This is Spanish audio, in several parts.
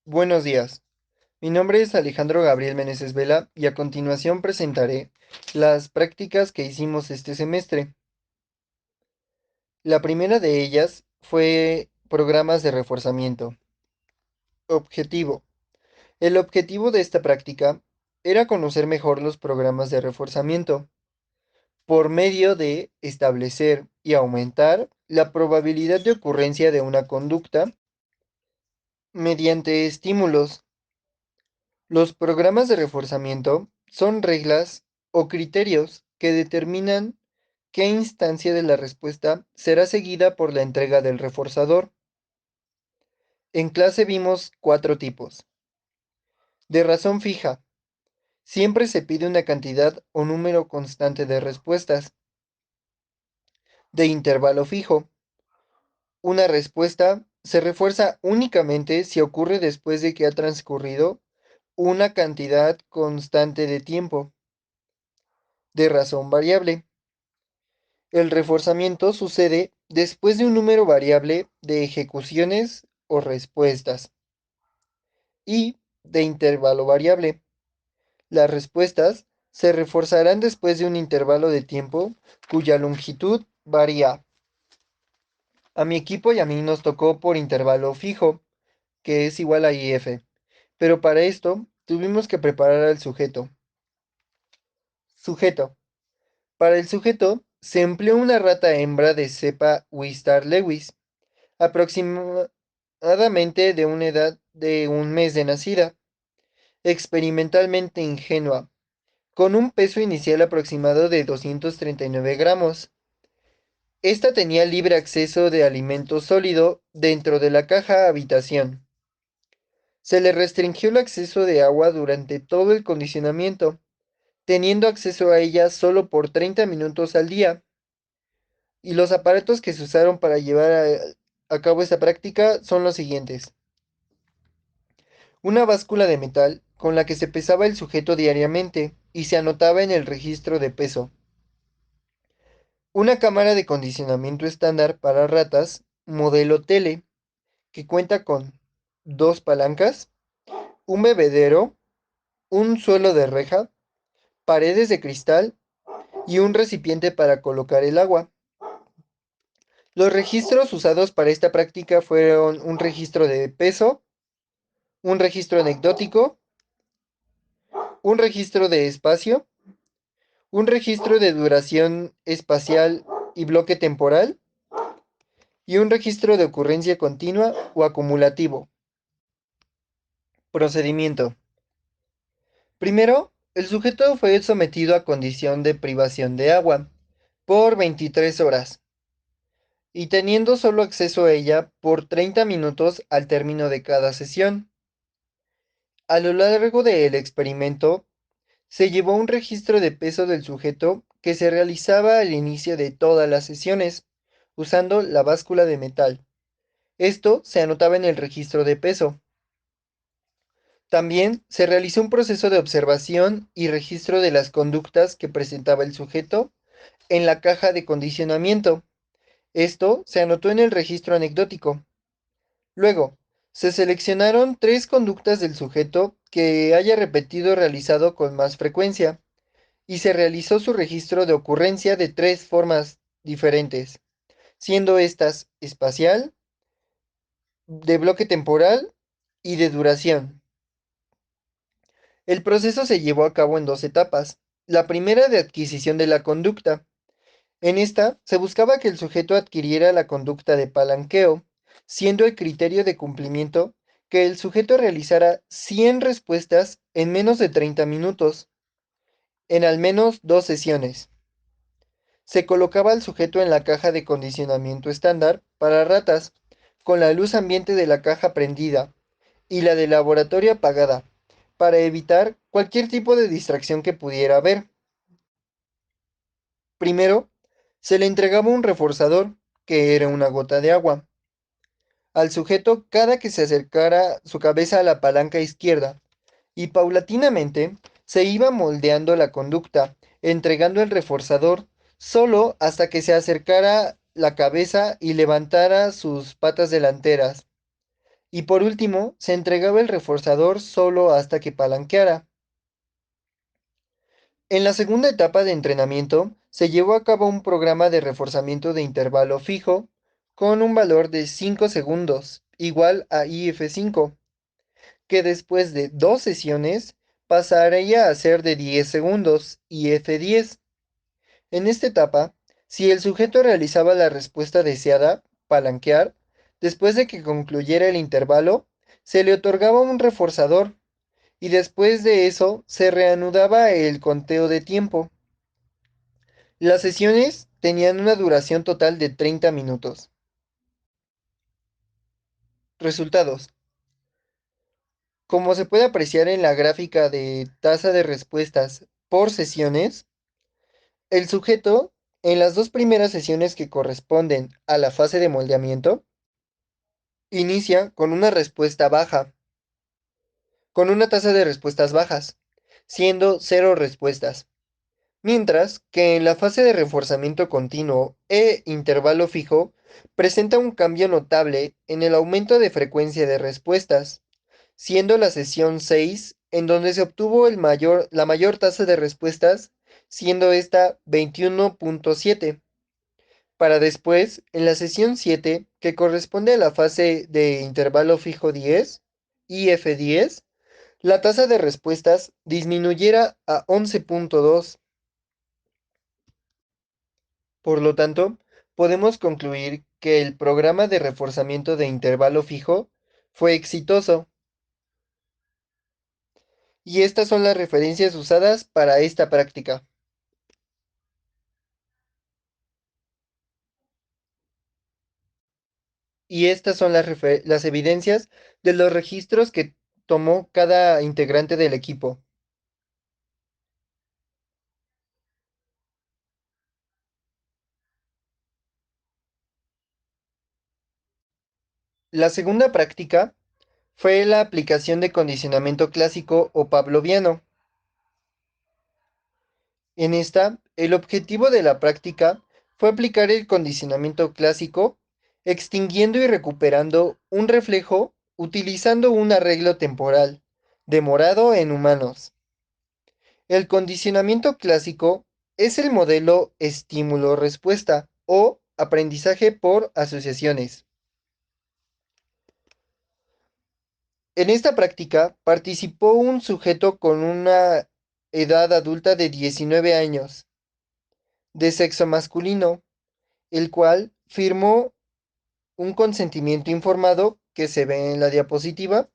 Buenos días, mi nombre es Alejandro Gabriel Meneses Vela y a continuación presentaré las prácticas que hicimos este semestre. La primera de ellas fue programas de reforzamiento. Objetivo. El objetivo de esta práctica era conocer mejor los programas de reforzamiento por medio de establecer y aumentar la probabilidad de ocurrencia de una conducta mediante estímulos. Los programas de reforzamiento son reglas o criterios que determinan qué instancia de la respuesta será seguida por la entrega del reforzador. En clase vimos cuatro tipos. De razón fija. Siempre se pide una cantidad o número constante de respuestas. De intervalo fijo. Una respuesta se refuerza únicamente si ocurre después de que ha transcurrido una cantidad constante de tiempo. De razón variable. El reforzamiento sucede después de un número variable de ejecuciones o respuestas y de intervalo variable. Las respuestas se reforzarán después de un intervalo de tiempo cuya longitud varía. A mi equipo y a mí nos tocó por intervalo fijo, que es igual a IF, pero para esto tuvimos que preparar al sujeto. Sujeto. Para el sujeto se empleó una rata hembra de cepa Wistar Lewis, aproximadamente de una edad de un mes de nacida, experimentalmente ingenua, con un peso inicial aproximado de 239 gramos. Esta tenía libre acceso de alimento sólido dentro de la caja habitación. Se le restringió el acceso de agua durante todo el condicionamiento, teniendo acceso a ella solo por 30 minutos al día, y los aparatos que se usaron para llevar a cabo esta práctica son los siguientes. Una báscula de metal con la que se pesaba el sujeto diariamente y se anotaba en el registro de peso. Una cámara de condicionamiento estándar para ratas, modelo Tele, que cuenta con dos palancas, un bebedero, un suelo de reja, paredes de cristal y un recipiente para colocar el agua. Los registros usados para esta práctica fueron un registro de peso, un registro anecdótico, un registro de espacio, un registro de duración espacial y bloque temporal, y un registro de ocurrencia continua o acumulativo. Procedimiento. Primero, el sujeto fue sometido a condición de privación de agua por 23 horas y teniendo solo acceso a ella por 30 minutos al término de cada sesión. A lo largo del experimento, se llevó un registro de peso del sujeto que se realizaba al inicio de todas las sesiones, usando la báscula de metal. Esto se anotaba en el registro de peso. También se realizó un proceso de observación y registro de las conductas que presentaba el sujeto en la caja de condicionamiento. Esto se anotó en el registro anecdótico. Luego, se seleccionaron tres conductas del sujeto que haya repetido realizado con más frecuencia y se realizó su registro de ocurrencia de tres formas diferentes, siendo estas espacial, de bloque temporal y de duración. El proceso se llevó a cabo en dos etapas. La primera de adquisición de la conducta. En esta se buscaba que el sujeto adquiriera la conducta de palanqueo, siendo el criterio de cumplimiento que el sujeto realizara 100 respuestas en menos de 30 minutos, en al menos dos sesiones. Se colocaba al sujeto en la caja de condicionamiento estándar para ratas, con la luz ambiente de la caja prendida y la de laboratorio apagada, para evitar cualquier tipo de distracción que pudiera haber. Primero, se le entregaba un reforzador, que era una gota de agua, al sujeto cada que se acercara su cabeza a la palanca izquierda, y paulatinamente se iba moldeando la conducta, entregando el reforzador solo hasta que se acercara la cabeza y levantara sus patas delanteras, Y por último, se entregaba el reforzador solo hasta que palanqueara. En la segunda etapa de entrenamiento, se llevó a cabo un programa de reforzamiento de intervalo fijo con un valor de 5 segundos, igual a IF5, que después de 2 sesiones pasaría a ser de 10 segundos, IF10. En esta etapa, si el sujeto realizaba la respuesta deseada, palanquear, después de que concluyera el intervalo, se le otorgaba un reforzador y después de eso se reanudaba el conteo de tiempo. Las sesiones tenían una duración total de 30 minutos. Resultados. Como se puede apreciar en la gráfica de tasa de respuestas por sesiones, el sujeto, en las dos primeras sesiones que corresponden a la fase de moldeamiento, inicia con una respuesta baja, con una tasa de respuestas bajas, siendo cero respuestas. Mientras que en la fase de reforzamiento continuo e intervalo fijo, presenta un cambio notable en el aumento de frecuencia de respuestas, siendo la sesión 6 en donde se obtuvo la mayor tasa de respuestas, siendo esta 21.7, para después, en la sesión 7, que corresponde a la fase de intervalo fijo 10, IF10, la tasa de respuestas disminuyera a 11.2. Por lo tanto, podemos concluir que el programa de reforzamiento de intervalo fijo fue exitoso. Y estas son las referencias usadas para esta práctica. Y estas son las evidencias de los registros que tomó cada integrante del equipo. La segunda práctica fue la aplicación de condicionamiento clásico o pavloviano. En esta, el objetivo de la práctica fue aplicar el condicionamiento clásico, extinguiendo y recuperando un reflejo utilizando un arreglo temporal, demorado en humanos. El condicionamiento clásico es el modelo estímulo-respuesta o aprendizaje por asociaciones. En esta práctica participó un sujeto con una edad adulta de 19 años, de sexo masculino, el cual firmó un consentimiento informado que se ve en la diapositiva.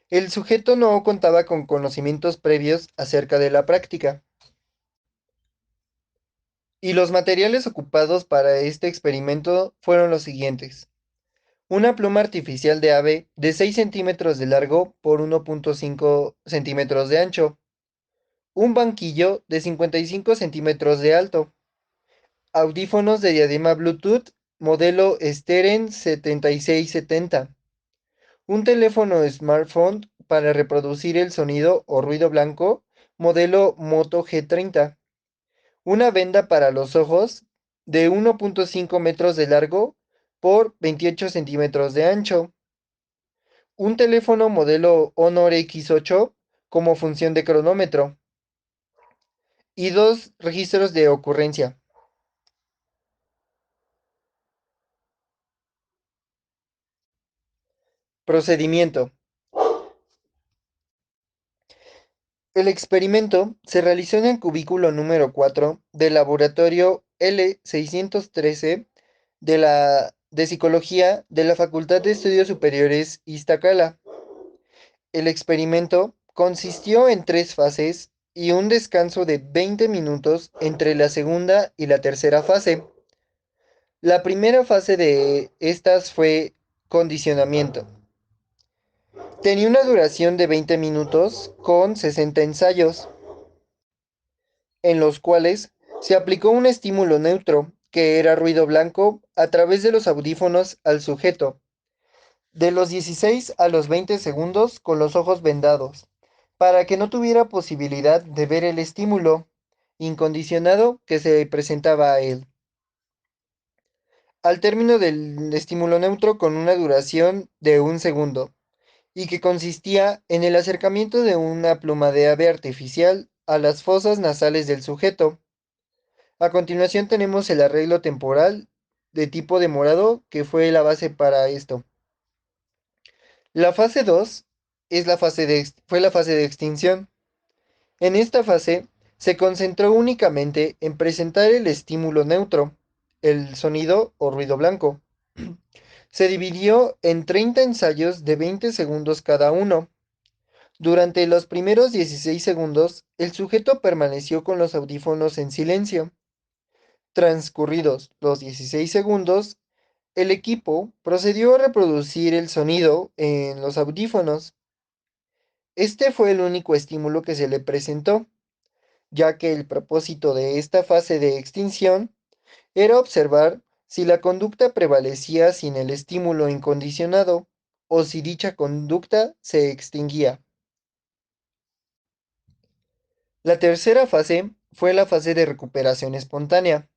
El sujeto no contaba con conocimientos previos acerca de la práctica. Y los materiales ocupados para este experimento fueron los siguientes. Una pluma artificial de ave de 6 centímetros de largo por 1.5 centímetros de ancho. Un banquillo de 55 centímetros de alto. Audífonos de diadema Bluetooth modelo Steren 7670. Un teléfono smartphone para reproducir el sonido o ruido blanco modelo Moto G30. Una venda para los ojos de 1.5 metros de largo por 28 centímetros de ancho. Un teléfono modelo Honor X8 como función de cronómetro. Y dos registros de ocurrencia. Procedimiento. El experimento se realizó en el cubículo número 4 del laboratorio L613 de Psicología de la Facultad de Estudios Superiores Iztacala. El experimento consistió en 3 fases y un descanso de 20 minutos entre la segunda y la tercera fase. La primera fase de estas fue condicionamiento. Tenía una duración de 20 minutos con 60 ensayos, en los cuales se aplicó un estímulo neutro, que era ruido blanco, a través de los audífonos al sujeto, de los 16 a los 20 segundos con los ojos vendados, para que no tuviera posibilidad de ver el estímulo incondicionado que se presentaba a él. al término del estímulo neutro con una duración de 1 segundo, y que consistía en el acercamiento de una pluma de ave artificial a las fosas nasales del sujeto. A continuación tenemos el arreglo temporal de tipo demorado, que fue la base para esto. La fase 2 fue la fase de extinción. En esta fase se concentró únicamente en presentar el estímulo neutro, el sonido o ruido blanco. Se dividió en 30 ensayos de 20 segundos cada uno. Durante los primeros 16 segundos, el sujeto permaneció con los audífonos en silencio. Transcurridos los 16 segundos, el equipo procedió a reproducir el sonido en los audífonos. Este fue el único estímulo que se le presentó, ya que el propósito de esta fase de extinción era observar si la conducta prevalecía sin el estímulo incondicionado o si dicha conducta se extinguía. La tercera fase fue la fase de recuperación espontánea.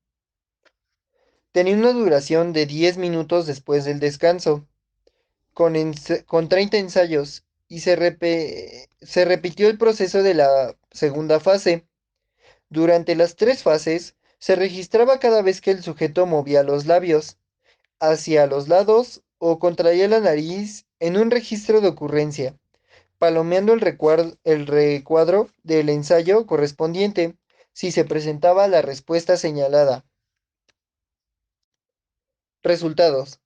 Tenía una duración de 10 minutos después del descanso, con 30 ensayos, y se repitió el proceso de la segunda fase. Durante las tres fases, se registraba cada vez que el sujeto movía los labios hacia los lados o contraía la nariz en un registro de ocurrencia, palomeando el recuadro del ensayo correspondiente si se presentaba la respuesta señalada. Resultados.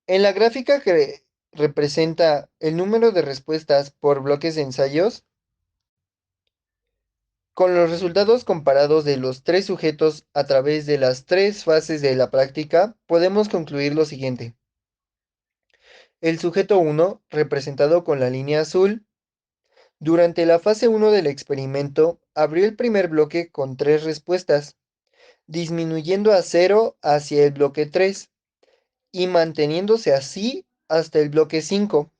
En la gráfica que representa el número de respuestas por bloques de ensayos, con los resultados comparados de los tres sujetos a través de las tres fases de la práctica, podemos concluir lo siguiente. El sujeto 1, representado con la línea azul, durante la fase 1 del experimento, abrió el primer bloque con 3 respuestas, disminuyendo a 0 hacia el bloque 3 y manteniéndose así hasta el bloque 5,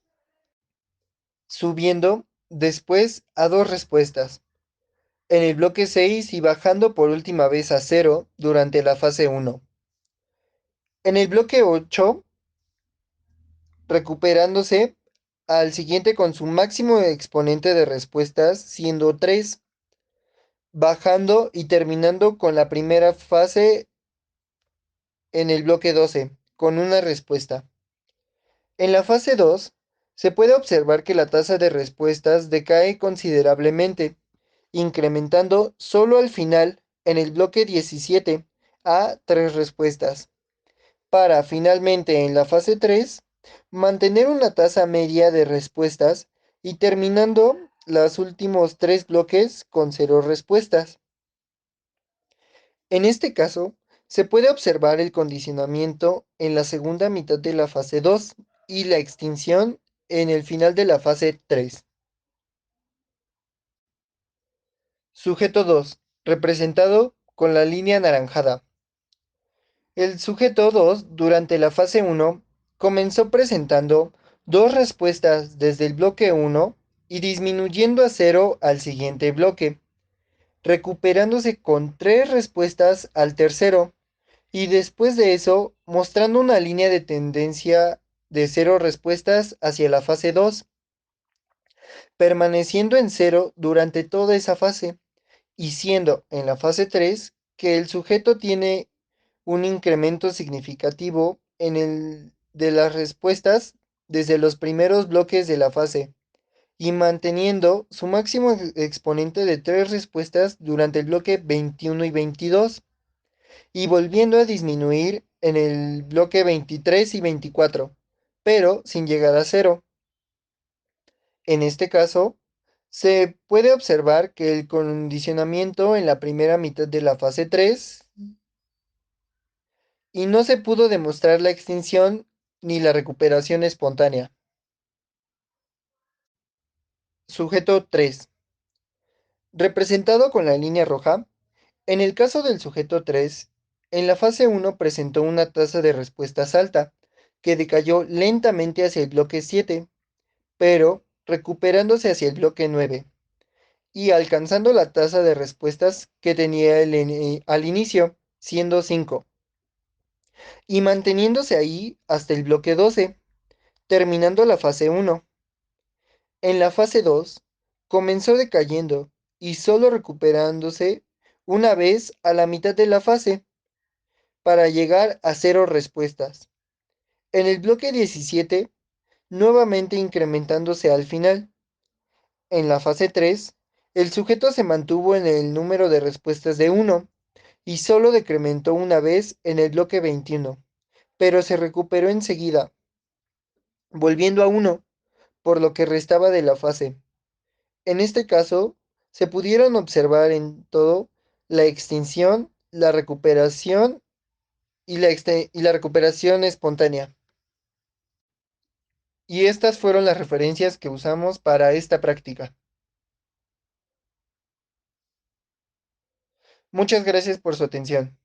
subiendo después a 2 respuestas en el bloque 6 y bajando por última vez a 0 durante la fase 1. En el bloque 8, recuperándose al siguiente con su máximo exponente de respuestas, siendo 3, bajando y terminando con la primera fase en el bloque 12, con una respuesta. En la fase 2, se puede observar que la tasa de respuestas decae considerablemente, incrementando solo al final, en el bloque 17, a 3 respuestas, para finalmente en la fase 3, mantener una tasa media de respuestas y terminando los últimos 3 bloques con 0 respuestas. En este caso, se puede observar el condicionamiento en la segunda mitad de la fase 2 y la extinción en el final de la fase 3. Sujeto 2, representado con la línea anaranjada. El sujeto 2, durante la fase 1, comenzó presentando 2 respuestas desde el bloque 1 y disminuyendo a 0 al siguiente bloque, recuperándose con 3 respuestas al tercero, y después de eso mostrando una línea de tendencia de 0 respuestas hacia la fase 2, permaneciendo en 0 durante toda esa fase, y siendo en la fase 3 que el sujeto tiene un incremento significativo en el de las respuestas desde los primeros bloques de la fase, y manteniendo su máximo exponente de 3 respuestas durante el bloque 21 y 22, y volviendo a disminuir en el bloque 23 y 24, pero sin llegar a cero. En este caso, se puede observar que el condicionamiento en la primera mitad de la fase 3 y no se pudo demostrar la extinción ni la recuperación espontánea. Sujeto 3. Representado con la línea roja, en el caso del sujeto 3, en la fase 1 presentó una tasa de respuestas alta, que decayó lentamente hacia el bloque 7, pero recuperándose hacia el bloque 9 y alcanzando la tasa de respuestas que tenía al inicio, siendo 5. y manteniéndose ahí hasta el bloque 12, terminando la fase 1. En la fase 2, comenzó decayendo y solo recuperándose una vez a la mitad de la fase para llegar a cero respuestas. En el bloque 17, nuevamente incrementándose al final. En la fase 3, el sujeto se mantuvo en el número de respuestas de 1 y solo decrementó una vez en el bloque 21, pero se recuperó enseguida, volviendo a 1 por lo que restaba de la fase. En este caso, se pudieron observar en todo la extinción, la recuperación y la recuperación espontánea. Y estas fueron las referencias que usamos para esta práctica. Muchas gracias por su atención.